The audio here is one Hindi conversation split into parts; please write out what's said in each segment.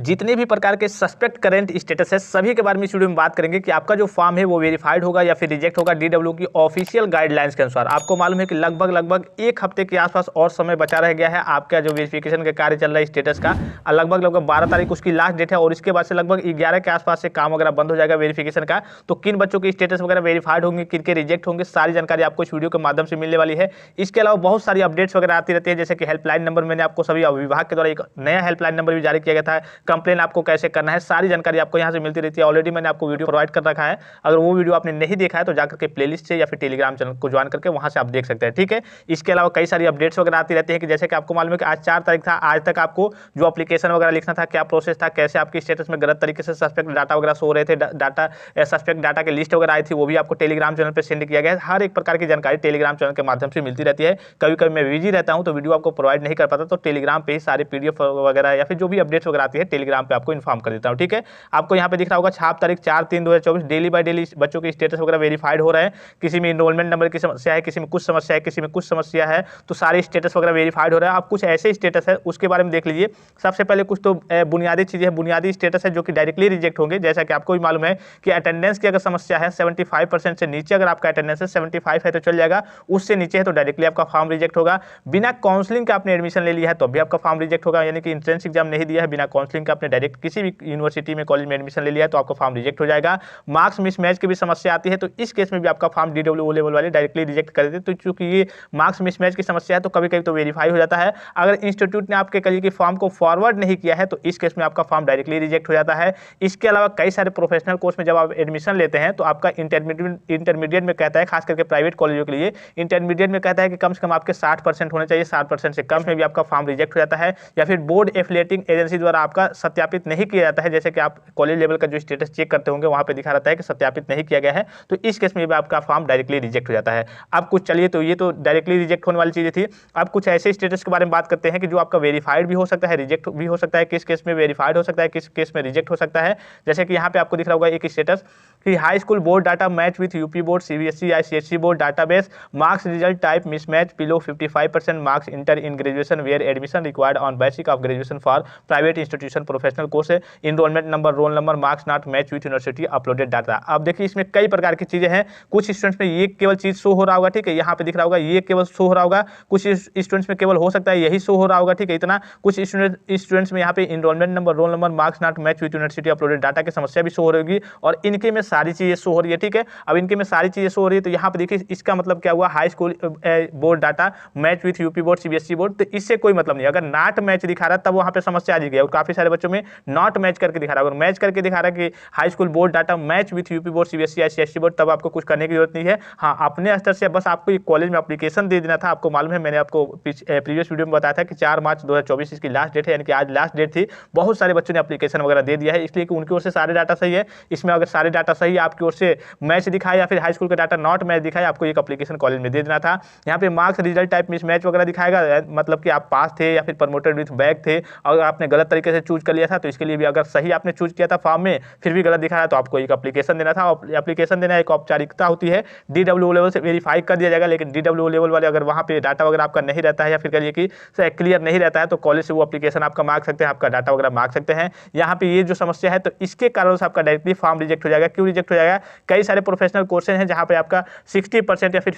जितने भी प्रकार के सस्पेक्ट करंट स्टेटस है सभी के बारे में इस वीडियो में बात करेंगे कि आपका जो फॉर्म है वो वेरीफाइड होगा या फिर रिजेक्ट होगा डीडब्ल्यू की ऑफिशियल गाइडलाइंस के अनुसार। आपको मालूम है कि लगभग एक हफ्ते के आसपास और समय बचा रह गया है आपका जो वेरिफिकेशन का कार्य चल रहा है स्टेटस का। लगभग 12 तारीख उसकी लास्ट डेट है और इसके बाद से लगभग 11 के आसपास से काम वगैरह बंद हो जाएगा वेरिफिकेशन का। तो किन बच्चों के स्टेटस वगैरह वेरीफाइड होंगे, किन के रिजेक्ट होंगे, सारी जानकारी आपको इस वीडियो के माध्यम से मिलने वाली है। इसके अलावा बहुत सारी अपडेट्स वगैरह आती रहती है, जैसे कि हेल्पलाइन नंबर मैंने आपको सभी विभाग के द्वारा एक नया हेल्पलाइन नंबर भी जारी किया गया था, कंप्लेन आपको कैसे करना है, सारी जानकारी आपको यहां से मिलती रहती है। ऑलरेडी मैंने आपको वीडियो प्रोवाइड कर रखा है, अगर वो वीडियो आपने नहीं देखा है तो जाकर के प्लेलिस्ट से या फिर टेलीग्राम चैनल को ज्वाइन करके वहां से आप देख सकते हैं, ठीक है। इसके अलावा कई सारी अपडेट्स वगैरह आती रहती है कि जैसे कि आपको मालूम है कि आज 4 तारीख था, आज तक आपको जो एप्लीकेशन वगैरह लिखना था, क्या प्रोसेस था, कैसे आपकी स्टेटस में गलत तरीके से सस्पेक्ट डाटा वगैरह सो रहे थे, डाटा सस्पेक्ट डाटा की लिस्ट वगैरह आई थी, वो भी आपको टेलीग्राम चैनल पर सेंड किया गया है। हर एक प्रकार की जानकारी टेलीग्राम चैनल के माध्यम से मिलती रहती है। कभी कभी मैं बिजी रहता हूं तो वीडियो आपको प्रोवाइड नहीं कर पाता, तो टेलीग्राम पे ही सारे पीडीएफ वगैरह या फिर जो भी अपडेट्स वगैरह आती है टेलीग्राम पे आपको इन्फॉर्म कर देता हूं, ठीक है। आपको यहाँ पे दिख रहा होगा छाप तारीख 4/3/2024 डेली बाय डेली बच्चों के स्टेटस वगैरह वेरीफाइड हो रहे हैं। किसी में इनरोलमेंट नंबर की समस्या है, किसी में कुछ समस्या है, किसी में कुछ समस्या है, तो सारे स्टेटस वगैरह वेरीफाइड हो रहा है। आप कुछ ऐसे स्टेटस है उसके बारे में देख लीजिए। सबसे पहले कुछ तो बुनियादी चीजें हैं, बुनियादी स्टेटस है जो कि डायरेक्टली रिजेक्ट होंगे। जैसा कि आपको भी मालूम है कि अटेंडेंस की अगर समस्या है 75% से नीचे, अगर आपका अटेंडेंस है 75 है तो चल जाएगा, उससे नीचे है तो डायरेक्टली आपका फॉर्म रिजेक्ट होगा। बिना काउंसलिंग का आपने एडमिशन ले लिया है तो भी आपका फॉर्म रिजेक्ट होगा, यानी कि एंट्रेंस एग्जाम नहीं दिया है, बिना काउंसलिंग का आपने डायरेक्ट किसी भी यूनिवर्सिटी में कॉलेज में एडमिशन ले लिया है तो आपका फॉर्म रिजेक्ट हो जाएगा। मार्क्स मिसमैच की भी समस्या आती है तो इस केस में भी आपका फॉर्म डीडब्ल्यू लेवल वाले डायरेक्टली रिजेक्ट कर देते। तो चूंकि ये मार्क्स मिसमैच की समस्या है तो कभी कभी तो वेरीफाई हो जाता है। अगर इंस्टीट्यूट ने आपके कल के फॉर्म को फॉरवर्ड नहीं किया है तो इस केस में आपका फॉर्म डायरेक्टली रिजेक्ट हो जाता है। इसके अलावा कई सारे प्रोफेशनल कोर्स में जब आप एडमिशन लेते हैं तो आपका इंटरमीडिएट में कहता है, खास करके प्राइवेट कॉलेजों के लिए इंटरमीडिएट में कहता है कि कम से कम आपके 60% होने चाहिए, 60% से कम में भी आपका फॉर्म रिजेक्ट हो जाता है। या फिर बोर्ड एफिलिएटिंग एजेंसी द्वारा आपका सत्यापित नहीं किया जाता है, जैसे कि आप कॉलेज लेवल का जो स्टेटस चेक करते होंगे वहां पे दिखा रहता है कि सत्यापित नहीं किया गया है, तो इस केस में भी आपका फॉर्म डायरेक्टली रिजेक्ट हो जाता है। अब कुछ चलिए, तो ये तो डायरेक्टली रिजेक्ट होने वाली चीजें थी। अब कुछ ऐसे स्टेटस के बारे में बात करते हैं कि जो आपका वेरीफाइड भी हो सकता है, रिजेक्ट भी हो सकता है। किस केस में वेरीफाइड हो सकता है, किस केस में रिजेक्ट हो सकता है। जैसे कि यहाँ पे आपको दिख रहा होगा एक स्टेटस कि high school board data match with UP board, CBSE, ICSE board database, marks result type mismatch, below 55% marks inter in graduation where admission required on basic of graduation for private institution professional course, enrolment number, roll number, marks not match with university uploaded data. अब देखिए इसमें कई प्रकार की चीजें हैं। कुछ स्टूडेंट्स में ये केवल चीज शो हो रहा होगा, ठीक है, यहाँ पे दिख रहा होगा ये केवल शो हो रहा होगा। कुछ स्टूडेंट्स में केवल हो सकता है यही शो हो रहा होगा, ठीक है, इतना। कुछ स्टूडेंट्स में यहाँ पे enrolment number, roll number, marks not match with university uploaded data की समस्या भी शो हो रही होगी और इनके में सारी चीजें शो हो रही है, ठीक है। अब इनके में सारी चीजें शो हो रही है तो यहाँ पे देखिए इसका मतलब क्या हुआ, high school board data match with UP board, CBSE board, तो इससे कोई मतलब नहीं। अगर नॉट मैच दिखा रहा है तब वहां पे समस्या आ जाएगी और काफी सारे बच्चों में नॉट मैच करके दिखा रहा है। अगर मैच करके दिखा रहा है कि high school board data match with UP board, CBSE, ICSE board, तब आपको कुछ करने की जरूरत नहीं है। हाँ, अपने स्तर से बस आपको कॉलेज में एप्लीकेशन दे देना था। आपको मालूम है मैंने आपको प्रीवियस वीडियो में बताया था कि 4 मार्च 2024 इसकी लास्ट डेट है, यानी कि आज लास्ट डेट थी। बहुत सारे बच्चों ने एप्लीकेशन वगैरह दे दिया है, इसलिए कि उनकी ओर से सारे डाटा सही है। इसमें अगर सारे डाटा सही है, आपकी ओर से मैच दिखाया या फिर हाई स्कूल का डाटा नॉट मैच दिखाया, आपको एक एप्लीकेशन कॉलेज में दे देना था। यहाँ पे मार्क्स रिजल्ट टाइप मिसमैच वगैरह दिखाएगा, मतलब कि आप पास थे या फिर प्रमोटेड विथ बैक थे, अगर आपने गलत तरीके से चूज कर लिया था तो इसके लिए भी अगर सही आपने चूज किया था फॉर्म में फिर भी गलत दिखा रहा है तो आपको एक एप्लीकेशन देना था। एप्लीकेशन देना एक औपचारिकता होती है, डीडब्ल्यू लेवल से वेरीफाई कर दिया जाएगा। लेकिन डीडब्ल्यू लेवल वाले अगर वहाँ पे डाटा वगैरह आपका नहीं रहता है या फिर कहिए कि क्लियर नहीं रहता है तो कॉलेज से वो एप्लीकेशन आपका मांग सकते हैं, आपका डाटा वगैरह मांग सकते हैं। यहाँ पे ये जो समस्या है तो इसके कारण से आपका डायरेक्टली फॉर्म रिजेक्ट हो जाएगा। क्यों रिजेक्ट हो जाएगा, कई सारे प्रोफेशनल कोर्सेज हैं जहाँ पे आपका 60% या फिर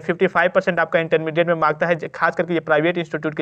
55% आपका इंटरमीडिएट में मांगता है। खास करके ये प्राइवेट इंस्टीट्यूट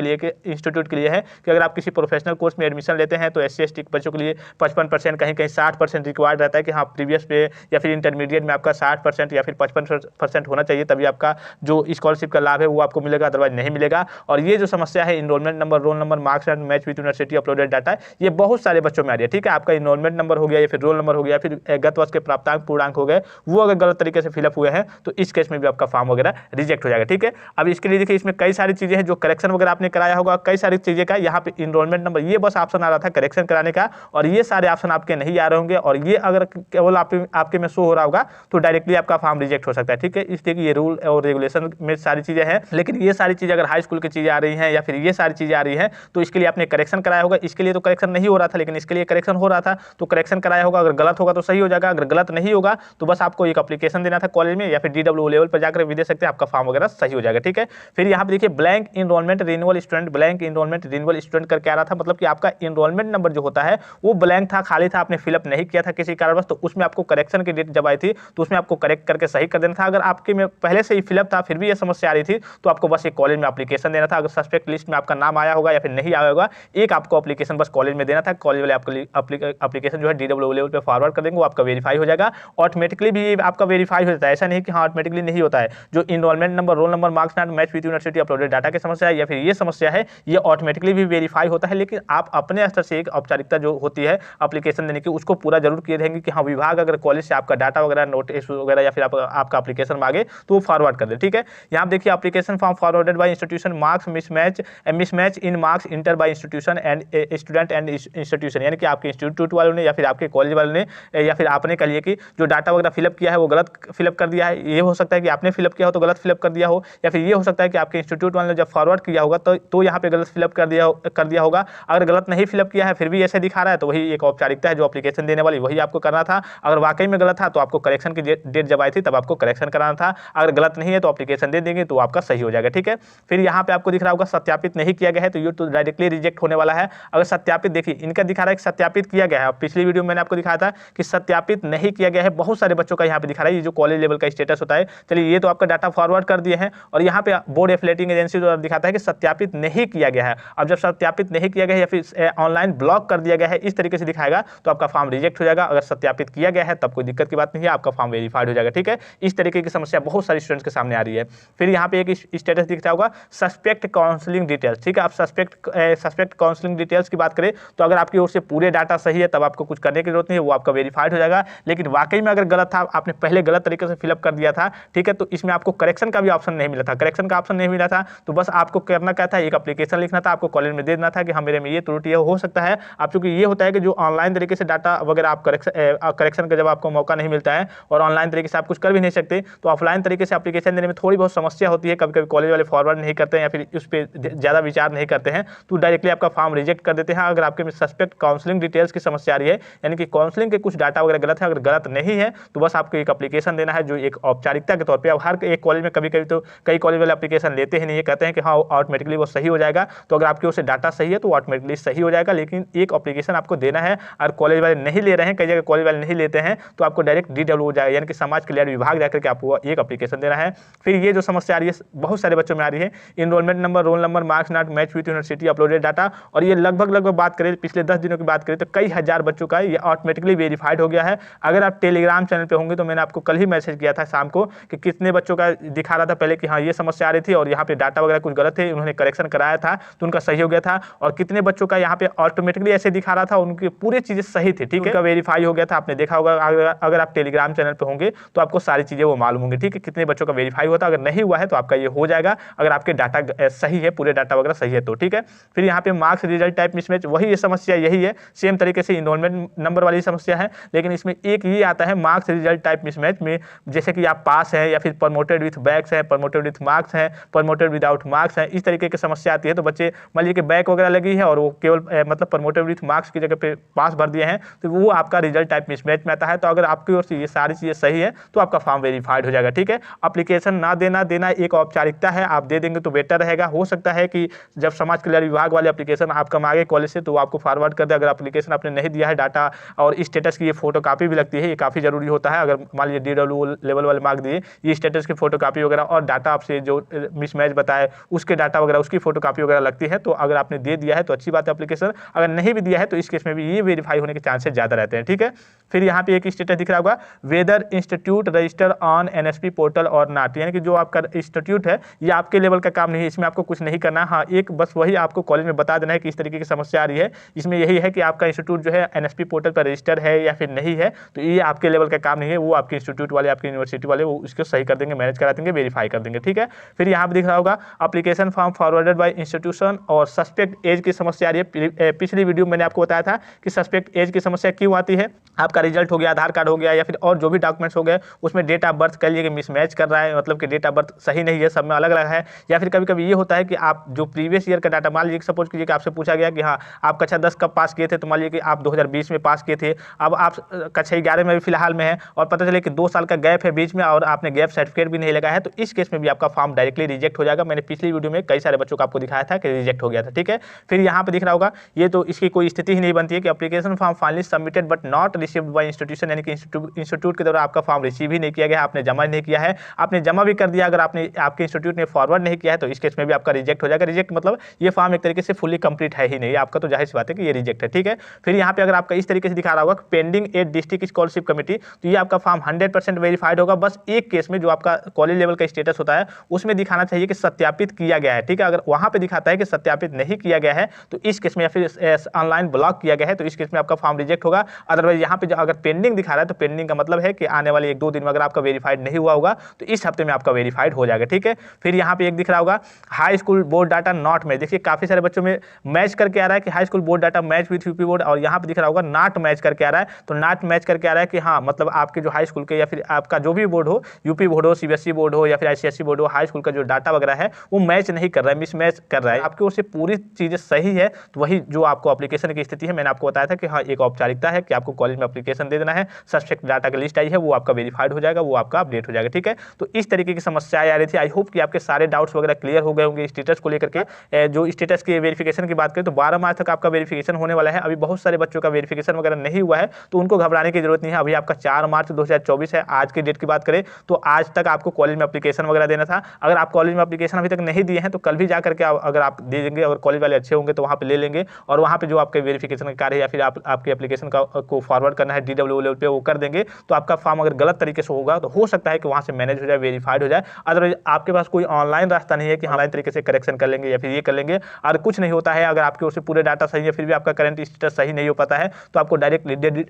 के लिए है कि अगर आप किसी प्रोफेशनल कोर्स में एडमिशन लेते हैं तो SC/ST बच्चों के लिए 55%, कहीं कहीं 60% रिक्वायर्ड रहता है कि हाँ प्रीवियस पे या फिर इंटरमीडिएट में आपका 60% या फिर 55% होना चाहिए, तभी आपका जो स्कॉलरशिप का लाभ है वो आपको मिलेगा, अदरवाइज नहीं मिलेगा। और ये जो समस्या है enrolment number, roll number, marks and match with university uploaded data, ये बहुत सारे बच्चों में आ रही है, ठीक है। आपका इनरोलमेंट नंबर हो गया या फिर रोल नंबर हो गया, फिर गत वर्ष के प्राप्तांक पूर्णांक हो गए, वो अगर गलत तरीके से फिलअप हुए हैं तो इस केस में भी आपका फॉर्म वगैरह रिजेक्ट हो जाएगा, ठीक है। अब इसके लिए देखिए इसमें कई सारी चीजें हैं जो करेक्शन वगैरह आपने कराया होगा, कई सारी चीजें का यहाँ पे इनरोलमेंट नंबर ये बस ऑप्शन आ रहा था करेक्शन कराने का, और ये सारे ऑप्शन आपके नहीं आ रहे होंगे और ये अगर केवल आपके में शो हो रहा होगा तो डायरेक्टली आपका फॉर्म रिजेक्ट हो सकता है, ठीक है। इसलिए कि ये रूल और रेगुलेशन में सारी चीजें हैं, लेकिन ये सारी चीजें अगर हाई स्कूल की चीजें आ रही हैं या फिर ये सारी चीजें आ रही हैं तो इसके लिए आपने करेक्शन कराया होगा। इसके लिए तो करेक्शन नहीं हो रहा था, लेकिन इसके लिए करेक्शन हो रहा था तो करेक्शन कराया होगा। अगर गलत होगा तो सही हो जाएगा, अगर गलत नहीं होगा तो बस आपको एक एप्लीकेशन देना था कॉलेज में या फिर डीडब्ल्यू लेवल पर जाकर भी दे सकते हैं, आपका फॉर्म वगैरह सही हो जाएगा, ठीक है। फिर यहाँ पे देखिए blank enrolment renewal student, blank enrolment renewal student करके आ रहा था, मतलब कि आपका इनरोलमेंट इनरोलमेंट नंबर जो होता है वो ब्लैंक था, खाली था, आपने फिलअप नहीं किया था किसी कारणवश, तो उसमें आपको करेक्शन की डेट जब आई थी तो उसमें आपको करेक्ट करके सही कर देना था। अगर आपके में पहले से ही फिलअप था फिर भी ये समस्या आ रही थी तो आपको बस एक कॉलेज में एप्लीकेशन देना था। अगर सस्पेक्ट लिस्ट में आपका नाम आया होगा या फिर नहीं आया होगा, एक आपको एप्लीकेशन बस कॉलेज में देना था। कॉलेज वाले आपको एप्लीकेशन जो है DWO लेवल पे फॉरवर्ड कर देंगे, वो आपका वेरीफाई हो जाएगा। ऑटोमेटिकली भी आपका वेरीफाई हो जाता है, ऐसा नहीं कि हाँ ऑटोमेटिकली नहीं होता है। जो enrolment number, roll number, marks not match with university uploaded data की समस्या है या फिर ये समस्या है, ये ऑटोमेटिकली भी वेरीफाई होता है। लेकिन आप अपने स्तर से एक औपचारिकता जो होती है एप्लीकेशन देने की, उसको पूरा जरूर किए रहेंगे कि हाँ विभाग अगर कॉलेज से आपका डाटा वगैरह, नोटिस वगैरह या फिर आपका एप्लीकेशन मांगे तो वो फॉरवर्ड कर दे। ठीक है, यहाँ देखिए application form forwarded by institution, marks mismatch in marks inter by institution and student and institution, यानी कि आपके इंस्टीट्यूट वालों ने या फिर आपके कॉलेज वालों ने या फिर आपने कह लिया कि जो डाटा वगैरह फिलअप किया है वो गलत फिलअप कर दिया है। ये हो सकता है कि आपने फिलअप किया हो तो गलत फिलअप कर दिया हो, या फिर ये हो सकता है कि आपके इंस्टीट्यूट वालों ने जब फॉरवर्ड किया होगा तो यहाँ पे गलत फिलअप कर दिया होगा। अगर गलत नहीं फिलअप किया है फिर भी ऐसे दिखा रहा है तो वही एक औपचारिकता है जो एप्लीकेशन देने वाली, वही आपको करना था। अगर वाकई में गलत था तो आपको करेक्शन की डेट जब आई थी तब आपको करेक्शन कराना था। अगर गलत नहीं है तो एप्लीकेशन दे देंगे तो आपका सही हो जाएगा। ठीक है, फिर यहाँ पे आपको दिख रहा होगा सत्यापित नहीं किया गया है तो ये तो डायरेक्टली रिजेक्ट होने वाला है। अगर सत्यापित, देखिए इनका दिखा रहा है कि सत्यापित किया गया है, पिछली वीडियो में मैंने आपको दिखाया था कि सत्यापित नहीं किया गया है। बहुत सारे बच्चों का यहाँ पे दिखा रहा है, ये जो कॉलेज लेवल का स्टेटस होता है। चलिए ये तो आपका डाटा फॉरवर्ड कर दिए हैं और यहाँ पे बोर्ड एफिलिएटिंग एजेंसी जो दिखाता है कि सत्यापित नहीं किया गया है। अब जब सत्यापित नहीं किया गया है या फिर ऑनलाइन ब्लॉक कर दिया गया है, इस तरीके से दिखाएगा तो आपका फॉर्म रिजेक्ट हो जाएगा। अगर सत्यापित किया गया है तब कोई दिक्कत की बात नहीं है, आपका फॉर्म वेरीफाइड हो जाएगा। ठीक है, इस तरीके की समस्या बहुत सारे स्टूडेंट्स के सामने आ रही है। फिर यहाँ पे एक स्टेटस दिखता होगा सस्पेक्ट काउंसलिंग डिटेल्स। ठीक है, आप सस्पेक्ट काउंसलिंग डिटेल्स की बात करें तो अगर आपकी ओर से पूरे डाटा सही है तब आपको कुछ करने की जरूरत नहीं है, वो आपका वेरीफाइड हो जाएगा। लेकिन वाकई में अगर गलत था, आपने पहले गलत तरीके से फिलअप कर दिया था, ठीक है, तो इसमें आपको करेक्शन का भी ऑप्शन नहीं मिला था। करेक्शन का ऑप्शन नहीं मिला था तो बस आपको करना क्या था, एक एप्लीकेशन लिखना था, आपको कॉलेज में दे देना था कि हाँ मेरे में ये त्रुटि है। हो सकता है आप, चूंकि ये होता है कि जो ऑनलाइन तरीके से डाटा वगैरह आप करेक्शन का जब आपको मौका नहीं मिलता है और ऑनलाइन तरीके से आप कुछ कर भी नहीं सकते, तो ऑफलाइन तरीके से एप्लीकेशन देने में थोड़ी बहुत समस्या होती है। कभी कभी कॉलेज वाले फॉरवर्ड नहीं करते हैं या फिर उस पर ज़्यादा विचार नहीं करते हैं तो डायरेक्टली आपका फॉर्म रिजेक्ट कर देते हैं। अगर आपके में सस्पेक्ट काउंसलिंग डिटेल्स की समस्या आ रही है, यानी कि काउंसलिंग के कुछ डाटा वगैरह गलत है, अगर गलत नहीं है तो बस आपको एक एप्लीकेशन देना है जो एक औपचारिकता के तौर पर। अब हर एक कॉलेज में कभी कभी तो कई कॉलेज वाले एप्लीकेशन लेते ही नहीं है, कहते हैं कि हाँ ऑटोमेटिकली वो सही हो जाएगा। तो अगर आपकी ओर से डाटा सही है तो ऑटोमेटिकली सही हो जाएगा, लेकिन एक एप्लीकेशन आपको देना है। और कॉलेज वाले नहीं ले रहे हैं, कई जगह कॉलेज वाले नहीं लेते हैं तो आपको डायरेक्ट DWO हो जाएगा, यानी कि समाज कल्याण विभाग जाकर के आपको एक एप्लीकेशन देना है। फिर ये जो समस्या आ रही है बहुत सारे बच्चों में आ रही है, enrolment number, roll number, marks not match with university uploaded data, और ये लगभग बात करें पिछले 10 दिनों की बात करें तो कई हजार बच्चों का ये ऑटोमेटिकली वेरीफाइड हो गया है। अगर आप टेलीग्राम चैनल पे होंगे तो मैंने आपको कल ही मैसेज किया था शाम को कि कितने बच्चों का दिखा रहा था पहले कि हाँ ये समस्या आ रही थी और यहाँ पे डाटा वगैरह कुछ गलत थे, उन्होंने करेक्शन कराया था तो उनका सही हो गया था, और कितने बच्चों का यहाँ पे ऑटोमेटिकली ऐसे दिखा रहा था उनकी पूरी चीजें सही थी। ठीक है, उनका वेरीफाई हो गया था, आपने देखा होगा। अगर आप टेलीग्राम चैनल पे होंगे तो आपको सारी चीजें वो मालूम होंगी। ठीक है, कितने बच्चों का वेरीफाई होता है, अगर नहीं हुआ है तो आपका ये हो जाएगा अगर आपके डाटा सही है, पूरे डाटा वगैरह सही है तो। ठीक है, फिर यहाँ पे मार्क्स रिजल्ट टाइप मिसमैच, वही ये समस्या यही है, सेम तरीके से इनरोलमेंट नंबर वाली समस्या है, लेकिन इसमें एक ये आता है मार्क्स रिजल्ट टाइप मिसमैच में, जैसे कि आप पास है या फिर प्रमोटेड विथ बैक्स है, प्रमोटेड विथ मार्क्स है, प्रमोटेड विदाउट मार्क्स है, इस तरीके की समस्या आती है। तो बच्चे मान लीजिए कि बैक वगैरह लगी है और वो केवल मतलब प्रमोटेड विथ मार्क्स की जगह पे पास भर दिए हैं तो वो आपका रिजल्ट टाइप मिसमैच में आता है। तो अगर आपकी ओर से ये सारी चीजें सही है तो आपका फॉर्म वेरीफाइड हो जाएगा। ठीक है, एप्लीकेशन ना देना एक औपचारिकता है, आप दे देंगे तो बेटर रहेगा। हो सकता है कि जब समाज कल्याण विभाग वाले एप्लीकेशन आपका मांगे कॉलेज से तो आपको फॉरवर्ड कर दे। अगर एप्लीकेशन आपने नहीं दिया है डाटा और स्टेटस की ये फोटो कापी भी लगती है, ये काफी जरूरी होता है। अगर मान लीजिए DWO लेवल वाले मार्क दिए, ये स्टेटस की फोटो कापी वगैरह और डाटा आपसे जो मिसमैच बताए उसके डाटा वगैरह उसकी फोटो कापी वगैरह लगती है, तो अगर आपने दे दिया है तो अच्छी बात है एप्लीकेशन, अगर नहीं भी दिया है तो इस केस में भी ये वेरीफाई होने के चांसेस ज्यादा रहते हैं। ठीक है, फिर यहाँ पे एक स्टेटस दिख रहा होगा whether institute register on NSP portal और नॉट, यानी कि जो आपका इंस्टीट्यूट है ये आपके लेवल का काम नहीं है, इसमें आपको कुछ नहीं करना है। हाँ, एक बस वही आपको कॉलेज में बता देना है कि इस तरीके की समस्या आ रही है, इसमें यही है कि आपका इंस्टीट्यूट जो है NSP पोर्टल पर रजिस्टर है या फिर नहीं है, तो ये आपके लेवल का काम नहीं है, वो आपके इंस्टीट्यूट वाले, आपकी यूनिवर्सिटी वाले वो उसको सही कर देंगे, मैनेज करा देंगे, वेरीफाई कर देंगे। ठीक है, फिर यहाँ पे दिख रहा होगा application form forwarded by institution और सस्पेक्ट एज की समस्या आ रही है। पिछली वीडियो मैंने आपको बताया था कि सस्पेक्ट एज की समस्या क्यों आती है, आपका रिजल्ट हो गया, आधार कार्ड हो गया या फिर और जो भी डॉक्यूमेंट्स हो गए उसमें डेट ऑफ बर्थ कह लीजिए कि मिसमैच कर रहा है, मतलब कि डेट ऑफ बर्थ सही नहीं है, सब में अलग अलग है। या फिर कभी कभी ये होता है कि आप जो प्रीवियस ईयर का डाटा, मान लीजिए सपोज कीजिए कि आपसे पूछा गया कि हाँ आप कक्षा 10 कब पास किए थे, तो मान लीजिए कि आप 2020 में पास किए थे, अब आप कक्षा 11 में भी फिलहाल में है और पता चले कि 2 साल का गैप है बीच में और आपने गैप सर्टिफिकेट भी नहीं लगा है, तो इस केस में भी आपका फॉर्म डायरेक्टली रिजेक्ट हो जाएगा। मैंने पिछली वीडियो में कई सारे बच्चों को आपको दिखाया था कि रिजेक्ट हो गया था। ठीक है, फिर यहाँ पे दिख रहा होगा ये तो इसकी कोई स्थिति ही नहीं बनती है कि application form finally submitted but not received by institution, यानी कि इंस्टीट्यूट के द्वारा आपका फॉर्म रिसीव ही नहीं किया गया, आपने जमा नहीं किया है, आपने जमा भी कर दिया, अगर आपने आपके इंस्टीट्यूट ने फॉरवर्ड नहीं किया है तो इस केस में भी आपका रिजेक्ट हो जाएगा। रिजेक्ट मतलब ये फॉर्म एक तरीके से फुली कंप्लीट है ही नहीं आपका, तो जाहिर सी बात है कि ये रिजेक्ट है। ठीक है, फिर यहाँ पे अगर आपका इस तरीके से दिखा रहा होगा pending at district scholarship committee, तो ये आपका फॉर्म 100% वेरीफाइड होगा। बस एक केस में जो आपका कॉलेज लेवल का स्टेटस होता है उसमें दिखाना चाहिए कि सत्यापित किया गया है। ठीक है, अगर वहां पे दिखाता है कि सत्यापित नहीं किया गया है तो इस केस में, या फिर ऑनलाइन ब्लॉक किया गया है तो इस केस में आपका फॉर्म रिजेक्ट होगा। अदरवाइज यहाँ पे अगर पेंडिंग दिखा रहा है तो पेंडिंग का मतलब है कि आने वाले 1-2 दिन में अगर आपका वेरीफाइड नहीं हुआ होगा तो इस हफ्ते में आपका वेरीफाइड हो जाएगा। ठीक है, फिर यहाँ पे एक दिख रहा होगा high school board data not match. देखिए काफी सारे बच्चों में मैच करके आ रहा है कि high school board data match with UP board, और यहाँ पे दिख रहा होगा नॉट मैच करके आ रहा है। तो नॉट मैच करके आ रहा है कि हाँ मतलब आपके जो हाई स्कूल के या फिर आपका जो भी बोर्ड हो, यूपी बोर्ड हो, सीबीएसई बोर्ड हो या फिर आईसीएसई बोर्ड हो, हाई स्कूल का जो डाटा वगैरह है वो मैच नहीं कर रहा है, मिसमैच कर रहा है। आपकी ओर से पूरी चीजें सही है तो वही जो आपको एप्लीकेशन की स्थिति है, मैंने आपको बताया था कि हाँ एक औपचारिकता है कि आपको कॉलेज में एप्लीकेशन दे देना है, सस्पेक्ट डाटा की लिस्ट आई है वो आपका वेरीफाइड हो जाएगा, वो आपका अपडेट हो जाएगा। ठीक है, तो इस तरीके की समस्याएं आ रही थी। आई होप कि आपके सारे डाउट्स वगैरह क्लियर हो गए होंगे स्टेटस को लेकर के। जो स्टेटस के वेरिफिकेशन की बात करें तो 12 मार्च तक आपका वेरिफिकेशन होने वाला है। अभी बहुत सारे बच्चों का वेरिफिकेशन वगैरह नहीं हुआ है तो उनको घबराने की जरूरत नहीं है। अभी आपका 4 मार्च 2024 है, आज की डेट की बात करें तो आज तक आपको कॉलेज में एप्लीकेशन वगैरह देना था। अगर आप कॉलेज में एप्लीकेशन अभी तक नहीं दिए हैं तो कल भी जाकर के अगर आप दे देंगे, अगर कॉलेज वाले अच्छे होंगे तो वहाँ पे ले लेंगे और वहाँ पे जो आपके वेरिफिकेशन का कार्य है या फिर आपके एप्लीकेशन को फॉरवर्ड करना है DW लेवल पे वो कर देंगे। तो आपका फॉर्म अगर गलत तरीके से होगा तो हो सकता है कि वहाँ से मैनेज हो जाए, वेरीफाइड हो जाए। अदरवाइज आपके पास कोई ऑनलाइन रास्ता नहीं है कि ऑनलाइन तरीके से करेक्शन कर लेंगे या फिर ये कर लेंगे। और कुछ नहीं होता है, अगर आपके ओर से पूरे डाटा सही है फिर भी आपका करंट स्टेटस सही नहीं हो पाता है तो आपको डायरेक्ट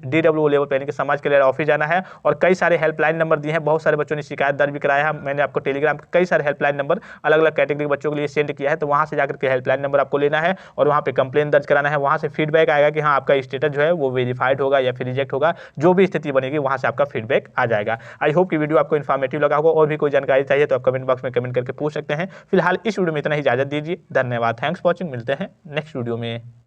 DW लेवल पे यानी कि समाज कल्याण ऑफिस जाना है। और कई सारे हेल्पलाइन नंबर दिए हैं, बहुत सारे बच्चों ने शिकायत दर्ज भी कराया है। मैंने आपको टेलीग्राम पे कई सारे हेल्पलाइन नंबर अलग अलग कैटेगरी बच्चों के लिए सेंड किया है, तो वहाँ से जाकर के हेल्पलाइन नंबर आपको लेना है और वहाँ पे कंप्लेन दर्ज कराना है। वहाँ से फीडबैक आएगा कि हाँ आपका स्टेटस जो है वो वेरीफाइड होगा या फिर रिजेक्ट होगा, जो भी स्थिति बनेगी वहाँ से आपका फीडबैक आ जाएगा। आई होप कि वीडियो आपको इन्फॉर्मेटिव लगा होगा। और भी कोई जानकारी चाहिए तो आप कमेंट बॉक्स में कमेंट करके पूछ सकते हैं। फिलहाल इस वीडियो में इतना ही, इजाजत दीजिए, धन्यवाद, थैंक्स फॉर वॉचिंग, मिलते हैं नेक्स्ट वीडियो में।